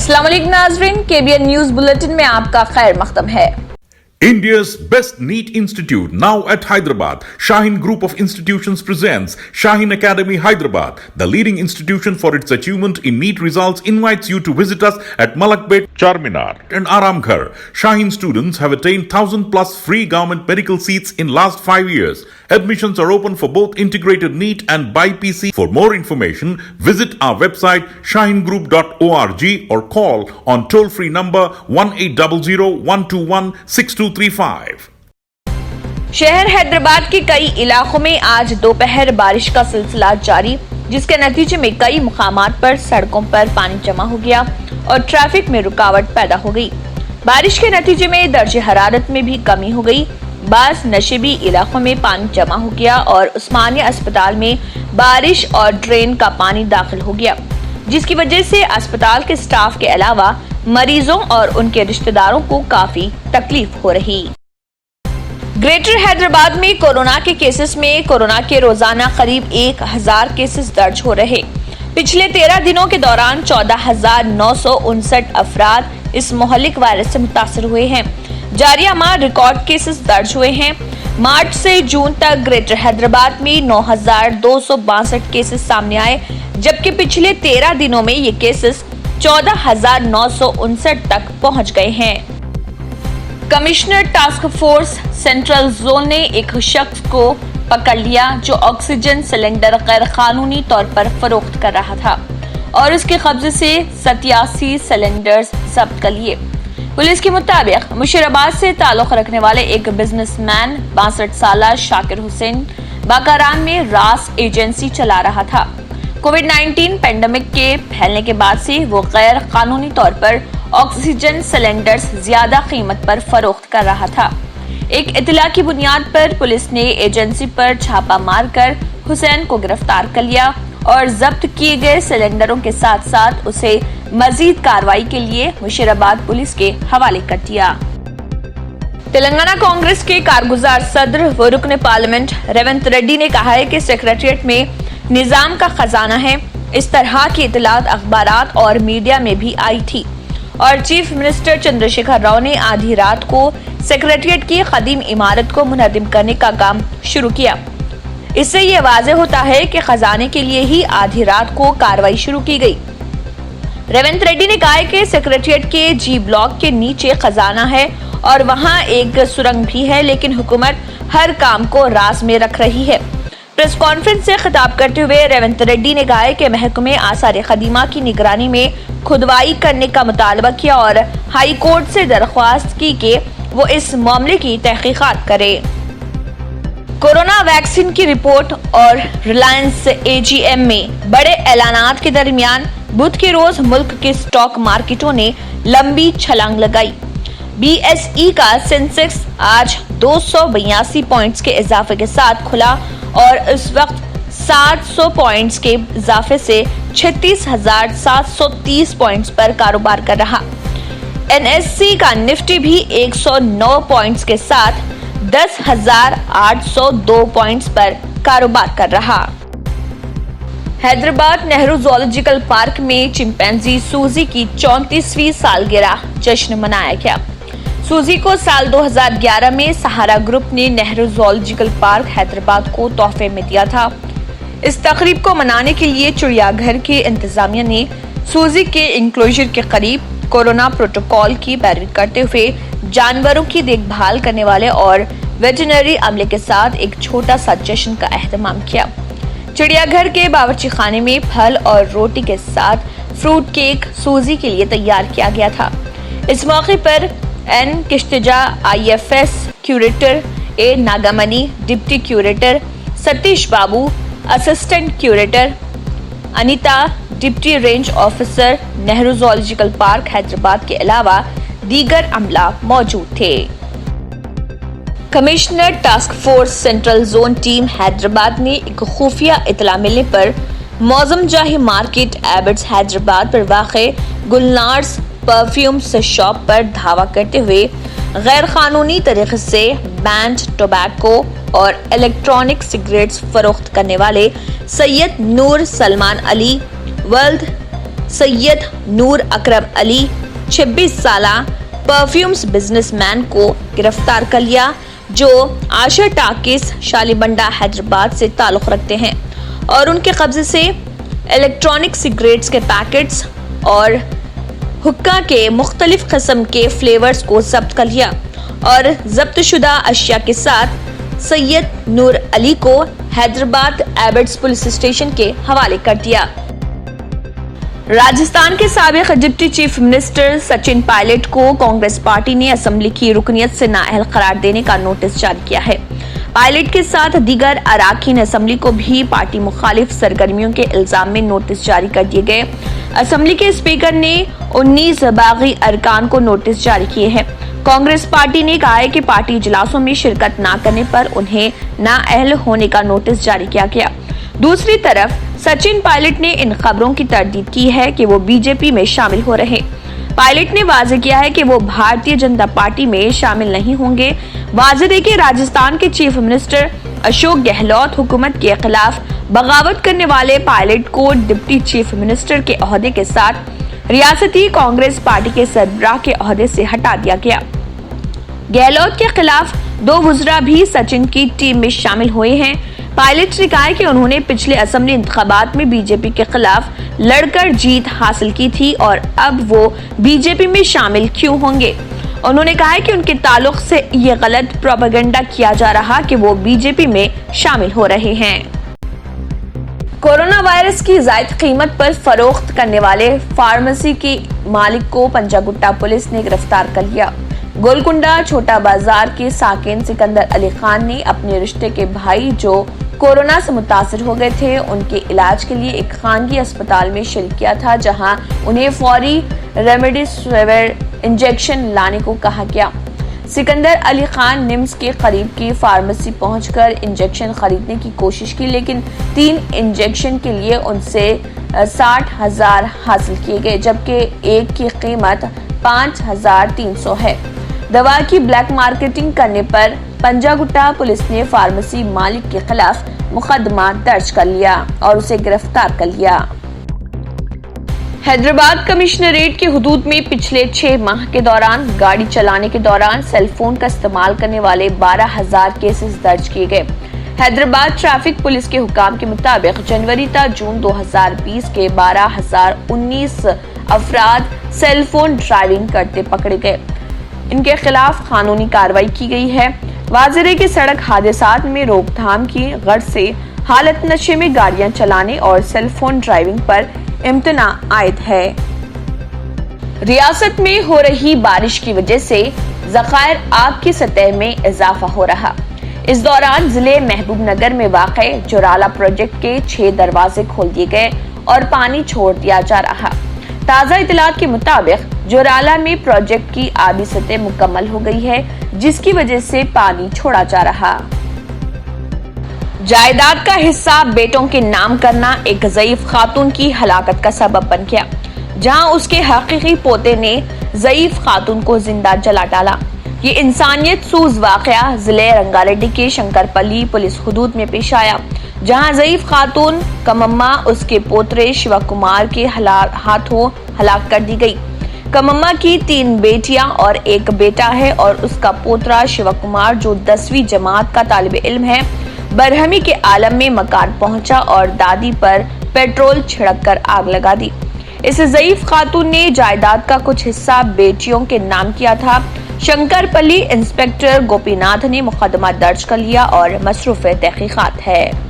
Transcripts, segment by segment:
अस्सलाम वालेकुम नाज़रीन, KBN न्यूज़ बुलेटिन में आपका खैर मक़दम है। India's best NEET institute now at Hyderabad. Shaheen Group of Institutions presents Shaheen Academy Hyderabad. The leading institution for its achievement in NEET results invites you to visit us at Malakpet, Charminar and Aramghar. Shaheen students have attained 1,000 plus free government medical seats in last 5 years. Admissions are open for both integrated NEET and BIPC. For more information, visit our website shaheengroup.org or call on toll-free number 1800-121-6235. शहर हैदराबाद के कई इलाकों में आज दोपहर बारिश का सिलसिला जारी, जिसके नतीजे में कई मुकामात पर सड़कों पर पानी जमा हो गया और ट्रैफिक में रुकावट पैदा हो गई। बारिश के नतीजे में दर्जे हरारत में भी कमी हो गई। बास नशेबी इलाकों में पानी जमा हो गया और उस्मानिया अस्पताल में बारिश और ड्रेन का पानी दाखिल हो गया, जिसकी वजह से अस्पताल के स्टाफ के अलावा मरीजों और उनके रिश्तेदारों को काफी तकलीफ हो रही। ग्रेटर हैदराबाद में कोरोना के केसेस में कोरोना के रोजाना करीब 1000 केसेस दर्ज हो रहे। पिछले 13 दिनों के दौरान 14,959 अफराद इस मोहल्लिक वायरस से मुतासर हुए हैं। जारिया माह रिकॉर्ड केसेस दर्ज हुए हैं। मार्च से जून तक ग्रेटर हैदराबाद में 9,262 केसेस सामने आए, जबकि पिछले 13 दिनों में ये केसेस 14,959 तक पहुंच गए हैं। Commissioner task force central zone ने एक शख्स को पकड़ लिया जो ऑक्सीजन सिलेंडर गैर कानूनी तौर पर फरोख्त कर रहा था और उसके कब्जे से 87 सिलेंडर्स जब्त कर लिए। पुलिस के मुताबिक मुशीराबाद से ताल्लुक रखने वाले एक बिजनेसमैन 62 साल शाकिर हुसैन बाकारान में रास एजेंसी चला रहा था। कोविड-19 पेंडेमिक के फैलने के बाद से वो गैर कानूनी तौर पर ऑक्सीजन सिलेंडर्स ज्यादा कीमत पर फरोख्त कर रहा था। एक इत्तला की बुनियाद पर पुलिस ने एजेंसी पर छापा मारकर हुसैन को गिरफ्तार कर लिया और जब्त किए गए सिलेंडरों के साथ साथ उसे मजीद कार्रवाई के लिए मुशीराबाद पुलिस के हवाले कर दिया। तेलंगाना कांग्रेस के कारगुजार सदर व रुकन पार्लियामेंट रेवंत रेड्डी ने कहा है कि सेक्रेटेरिएट में निजाम का खजाना है। इस तरह की इतलात अखबारात और मीडिया में भी आई थी और चीफ मिनिस्टर चंद्रशेखर राव ने आधी रात को सेक्रेटेरिएट की कदीम इमारत को मुनहदिम करने का काम शुरू किया। इससे ये वाज़ेह होता है कि खजाने के लिए ही आधी रात को कार्रवाई शुरू की गई। रेवंत रेड्डी ने कहा कि सेक्रेटेरिएट के जी ब्लॉक के नीचे खजाना है और वहां एक सुरंग भी है, लेकिन हुकूमत हर काम को राज में रख रही है। प्रेस कॉन्फ्रेंस से खिताब करते हुए रेवंत रेड्डी ने कहा कि महकमे आसार खदीमा की निगरानी में खुदवाई करने का मुतालबा किया और हाई कोर्ट से दरख्वास्त की कि वो इस मामले की तहकीकात करे। कोरोना वैक्सीन की रिपोर्ट और रिलायंस AGM में बड़े ऐलानात के दरमियान बुध के रोज मुल्क के स्टॉक मार्केटों ने लंबी छलांग लगाई। BSE का सेंसेक्स आज 282 पॉइंट्स के इजाफे के साथ खुला और इस वक्त 700 पॉइंट्स के इजाफे से 36,730 पॉइंट्स पर कारोबार कर रहा। NSE का निफ्टी भी 109 पॉइंट्स के साथ 10,802 पॉइंट्स पर कारोबार कर रहा। हैदराबाद नेहरू ज़ूलॉजिकल पार्क में चिंपैंजी सूजी की 34वीं सालगिरह जश्न मनाया गया। सूजी को साल 2011 में सहारा ग्रुप ने नेहरू ज़ूलॉजिकल पार्क हैदराबाद को तोहफे में दिया था। इस तकरीब को मनाने के लिए चिड़ियाघर के इंतजामिया ने सूजी के इंक्लोजर के करीब कोरोना प्रोटोकॉल की पैरवी करते हुए जानवरों की देखभाल करने वाले और वेटरनरी अमले के साथ एक छोटा सा जश्न का एहतमाम किया। चिड़ियाघर के बावर्ची खाने में फल और रोटी के साथ फ्रूट केक सूजी के लिए तैयार किया गया था। इस मौके पर N किश्तजा IFS curator, A Nagamani deputy curator, Satish Babu assistant curator, Anita deputy range officer Nehru zoological park Hyderabad के अलावा दीगर अमला मौजूद थे। Commissioner task force central zone team Hyderabad ने एक खुफिया इतला मिलने पर मौजम जाही मार्केट एबट्स हैदराबाद पर वाक़े गुलनार्स परफ्यूम्स शॉप पर धावा करते हुए गैर कानूनी तरीके से बैंड टोबैको और इलेक्ट्रॉनिक सिगरेट्स फरोख्त करने वाले सैयद नूर सलमान अली वर्ल्ड सैयद नूर अकरम अली 26 साला परफ्यूम्स बिजनेसमैन को गिरफ्तार कर लिया, जो आशा टाकिस शालीबंडा हैदराबाद से ताल्लुक रखते हैं और उनके कब्जे से इलेक्ट्रॉनिक सिगरेट्स के पैकेट्स और हुक्का के मुख्तलिफ किस्म के फ्लेवर्स को जब्त कर लिया और जब्तशुदा अशिया के साथ सैयद नूर अली को हैदराबाद एबट्स पुलिस स्टेशन के हवाले कर दिया। राजस्थान के साबिक deputy chief minister Sachin Pilot को कांग्रेस पार्टी ने असेंबली की रुकनियत से नाअहल करार देने का नोटिस जारी किया है। पायलट के साथ दीगर अराकीन असेंबली को भी पार्टी मुखालिफ सरगर्मियों के इल्जाम में नोटिस जारी कर दिए गए। असेंबली के स्पीकर ने 19 बागी अरकान को नोटिस जारी किए हैं। कांग्रेस पार्टी ने कहा है कि पार्टी इजलासों में शिरकत न करने पर उन्हें नाअहल होने का नोटिस जारी किया गया। दूसरी तरफ सचिन पायलट ने इन खबरों की तरदीद की है कि वो बीजेपी में शामिल हो रहे। पायलट ने वाज़ेह किया है कि वो भारतीय जनता पार्टी में शामिल नहीं होंगे। वाज़ेह है कि राजस्थान के चीफ मिनिस्टर अशोक गहलोत हुकूमत के खिलाफ बगावत करने वाले पायलट को डिप्टी चीफ मिनिस्टर के ओहदे के साथ रियासती कांग्रेस पार्टी के सरबराह के ओहदे से हटा दिया गया। गहलोत के खिलाफ 2 वुज़रा भी सचिन की टीम में शामिल हुए हैं। पायलट ने कहा है कि उन्होंने पिछले असेंबली इंतखाबात में बीजेपी के खिलाफ लड़कर जीत हासिल की थी और अब वो बीजेपी में शामिल क्यों होंगे। उन्होंने कहा है कि उनके ताल्लुक से ये गलत प्रोपेगेंडा किया जा रहा कि वो बीजेपी में शामिल हो रहे हैं। कोरोना वायरस की जायद कीमत पर फरोख्त करने वाले फार्मेसी के मालिक को पंजागुट्टा पुलिस ने गिरफ्तार कर लिया। गोलकुंडा छोटा बाजार के साकिन सिकंदर अली खान ने अपने रिश्ते के भाई जो कोरोना से मुतासर हो गए थे, उनके इलाज के लिए एक खानगी अस्पताल में शिरकत किया था, जहां उन्हें फौरी रेमडेसिविर इंजेक्शन लाने को कहा गया। सिकंदर अली खान निम्स के करीब की फार्मेसी पहुंचकर इंजेक्शन खरीदने की कोशिश की, लेकिन 3 इंजेक्शन के लिए उनसे 60,000 हासिल किए गए, जबकि एक की कीमत 5,300 है। दवा की ब्लैक मार्केटिंग करने पर पंजागुट्टा पुलिस ने फार्मेसी मालिक के खिलाफ मुकदमा दर्ज कर लिया और उसे गिरफ्तार कर लिया। हैदराबाद कमिश्नरेट की हुदूद में पिछले 6 माह के दौरान गाड़ी चलाने के दौरान सेल फोन का इस्तेमाल करने वाले 12,000 केसेस दर्ज किए गए। हैदराबाद ट्रैफिक पुलिस के हुकाम के मुताबिक जनवरी ta जून 2020 के 12,019 अफराद सेल फोन ड्राइविंग करते पकड़े गए। इनके खिलाफ कानूनी कार्रवाई की गई है। वाज़ेह है कि सड़क हादसात में रोकथाम की गर्ज से हालत नशे में गाड़ियां चलाने और सेल फोन ड्राइविंग पर इम्तना आयद है। रियासत में हो रही बारिश की वजह से ज़खायर आग की सतह में इजाफा हो रहा। इस दौरान जिले महबूब नगर में वाक़े जोराला प्रोजेक्ट के 6 दरवाजे खोल दिए गए और पानी छोड़ दिया जा रहा। ताज़ा इतलात के मुताबिक जोराला में प्रोजेक्ट की आबी सतह मुकम्मल हो गई है, जिसकी वजह से पानी छोड़ा जा रहा। जायदाद का हिस्सा बेटों के नाम करना एक ज़ईफ खातून की हलाकत का सबब बन गया, जहां उसके हकीकी पोते ने ज़ईफ खातून को जिंदा जला डाला। ये इंसानियत सूज वाकया जिले रंगारेड्डी के शंकरपल्ली पुलिस हुदूद में पेश आया, जहां ज़ईफ खातून कमम्मा उसके पोतरे शिवा कुमार के हाथों हलाक कर दी गई। कमम्मा की 3 बेटियां और 1 बेटा है और उसका पोतरा शिवा कुमार, जो 10वीं जमात का तालिब इल्म है, बरहमी के आलम में मकान पहुंचा और दादी पर पेट्रोल छिड़क कर आग लगा दी। इस ज़ईफ खातून ने जायदाद का कुछ हिस्सा बेटियों के नाम किया था। शंकरपल्ली इंस्पेक्टर गोपीनाथ ने मुकदमा दर्ज कर लिया और मसरूफ तहकीकात है।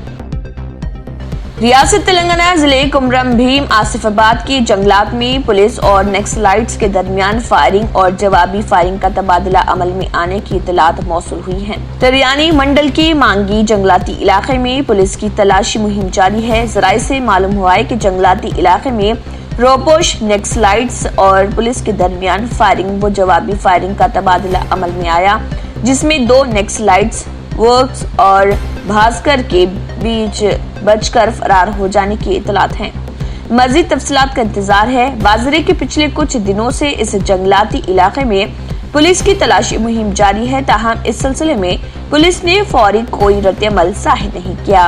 रियासत तेलंगाना जिले कुमरम भीम आसिफाबाद की जंगलात में पुलिस और नक्सलाइट्स के दरमियान फायरिंग और जवाबी फायरिंग का तबादला अमल में आने की इतलात मौसूल हुई है। तरियानी मंडल के मांगी जंगलाती इलाके में पुलिस की तलाशी मुहिम जारी है। जराये से मालूम हुआ है कि जंगलाती इलाके में रोपोश नक्सलाइट्स और पुलिस के दरमियान फायरिंग व जवाबी फायरिंग का तबादला अमल में आया, जिसमें 2 नक्सलाइट्स वर्क्स और भास्कर के बीच बचकर फरार हो जाने की इतलात हैं। मजीद तफसीलात का इंतजार है। वाज़ेह के पिछले कुछ दिनों से इस जंगलाती इलाके में पुलिस की तलाशी मुहिम जारी है, ताहम इस सिलसिले में पुलिस ने फौरी कोई रद्द-ए-अमल ज़ाहिर नहीं किया।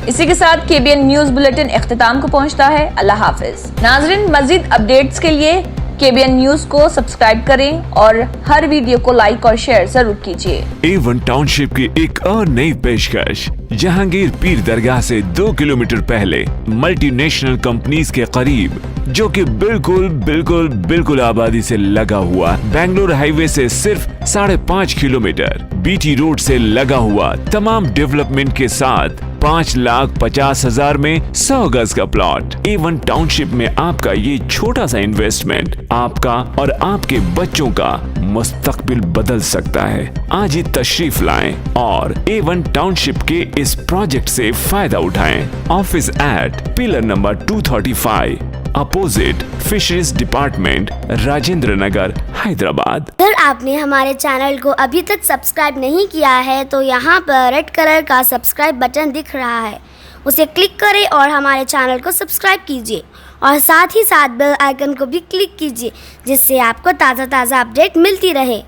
इसी के साथ KBN न्यूज बुलेटिन इख्तिताम को पहुंचता है। अल्लाह हाफिज। नाजरीन, मजीद अपडेट्स के लिए KBN न्यूज को सब्सक्राइब करें और हर वीडियो को लाइक और शेयर जरूर कीजिए। A1 टाउनशिप की एक और नई पेशकश। जहांगीर पीर दरगाह से 2 किलोमीटर पहले मल्टीनेशनल कंपनीज के करीब, जो कि बिल्कुल आबादी से लगा हुआ, बेंगलोर हाईवे से सिर्फ 5.5 किलोमीटर, BT रोड से लगा हुआ, तमाम डेवलपमेंट के साथ 5,50,000 में 100 गज का प्लॉट। A1 टाउनशिप में आपका ये छोटा सा इन्वेस्टमेंट आपका और आपके बच्चों का मुस्तकबिल बदल सकता है। आज ही तशरीफ लाएं और A1 टाउनशिप के इस प्रोजेक्ट से फायदा उठाएं। Office at pillar number 235 opposite fisheries department, Rajendra Nagar, Hyderabad. अगर आपने हमारे चैनल को अभी तक सब्सक्राइब नहीं किया है तो यहाँ पर रेड कलर का सब्सक्राइब बटन दिख रहा है, उसे क्लिक करें और हमारे चैनल को सब्सक्राइब कीजिए और साथ ही साथ बेल आइकन को भी क्लिक कीजिए, जिससे आपको ताज़ा अपडेट मिलती रहे।